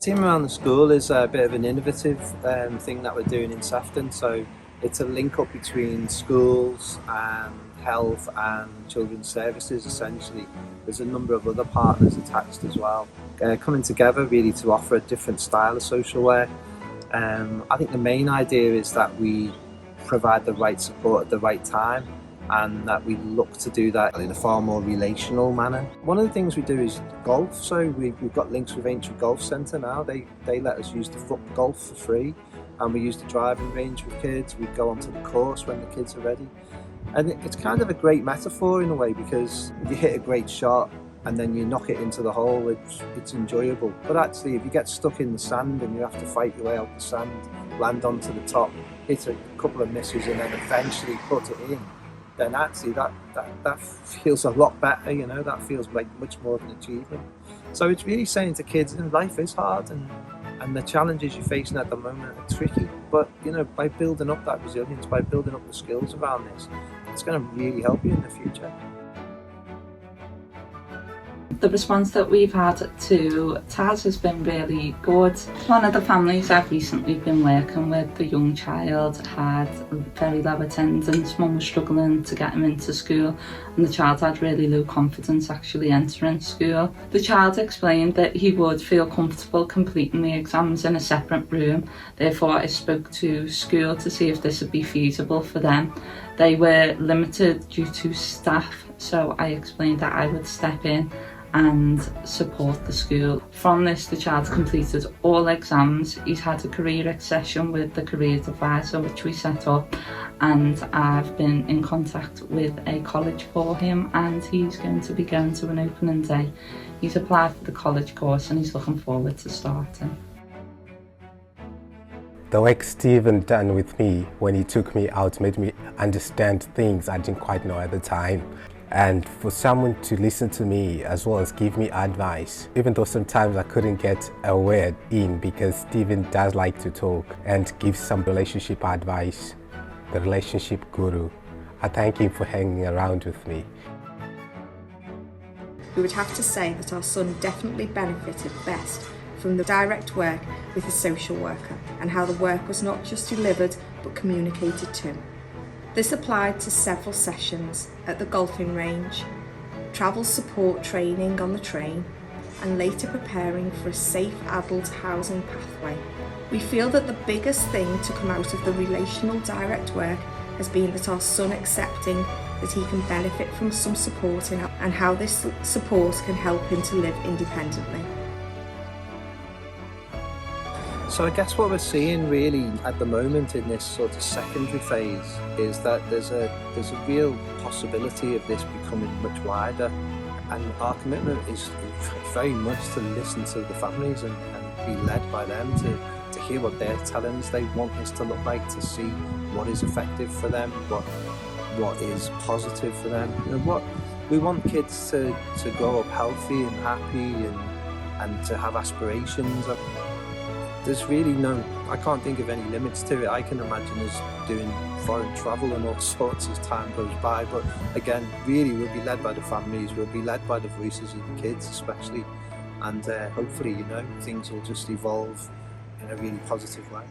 Team Around the School is a bit of an innovative thing that we're doing in Sefton. So it's a link up between schools and health and children's services essentially. There's a number of other partners attached as well, coming together really to offer a different style of social work. I think the main idea is that we provide the right support at the right time, and that we look to do that in a far more relational manner. One of the things we do is golf, so we've got links with Aintree Golf Centre now. They let us use the foot golf for free, and we use the driving range with kids. We go onto the course when the kids are ready. And it's kind of a great metaphor in a way, because if you hit a great shot and then you knock it into the hole, it's enjoyable. But actually, if you get stuck in the sand and you have to fight your way out the sand, land onto the top, hit a couple of misses and then eventually put it in, then actually that feels a lot better, you know, that feels like much more of an achievement. So it's really saying to kids, life is hard and the challenges you're facing at the moment are tricky, but by building up that resilience, by building up the skills around this, it's going to really help you in the future. The response that we've had to Taz has been really good. One of the families I've recently been working with, the young child had very low attendance. Mum was struggling to get him into school, and the child had really low confidence actually entering school. The child explained that he would feel comfortable completing the exams in a separate room. Therefore, I spoke to school to see if this would be feasible for them. They were limited due to staff, so I explained that I would step in and support the school. From this, the child completed all exams. He's had a career session with the careers advisor, which we set up, and I've been in contact with a college for him, and he's going to be going to an opening day. He's applied for the college course and he's looking forward to starting. The work Stephen done with me when he took me out made me understand things I didn't quite know at the time. And for someone to listen to me as well as give me advice, even though sometimes I couldn't get a word in because Stephen does like to talk and give some relationship advice, the relationship guru. I thank him for hanging around with me. We would have to say that our son definitely benefited best from the direct work with his social worker, and how the work was not just delivered but communicated to. This applied to several sessions at the golfing range, travel support training on the train, and later preparing for a safe adult housing pathway. We feel that the biggest thing to come out of the relational direct work has been that our son accepting that he can benefit from some support and how this support can help him to live independently. So I guess what we're seeing really at the moment in this sort of secondary phase is that there's a real possibility of this becoming much wider, and our commitment is very much to listen to the families and be led by them to hear what they're telling us they want this to look like, to see what is effective for them, what is positive for them. What we want kids to grow up healthy and happy and to have aspirations. There's really I can't think of any limits to it. I can imagine us doing foreign travel and all sorts as time goes by, but again, really we'll be led by the families, we'll be led by the voices of the kids especially, and hopefully, things will just evolve in a really positive way.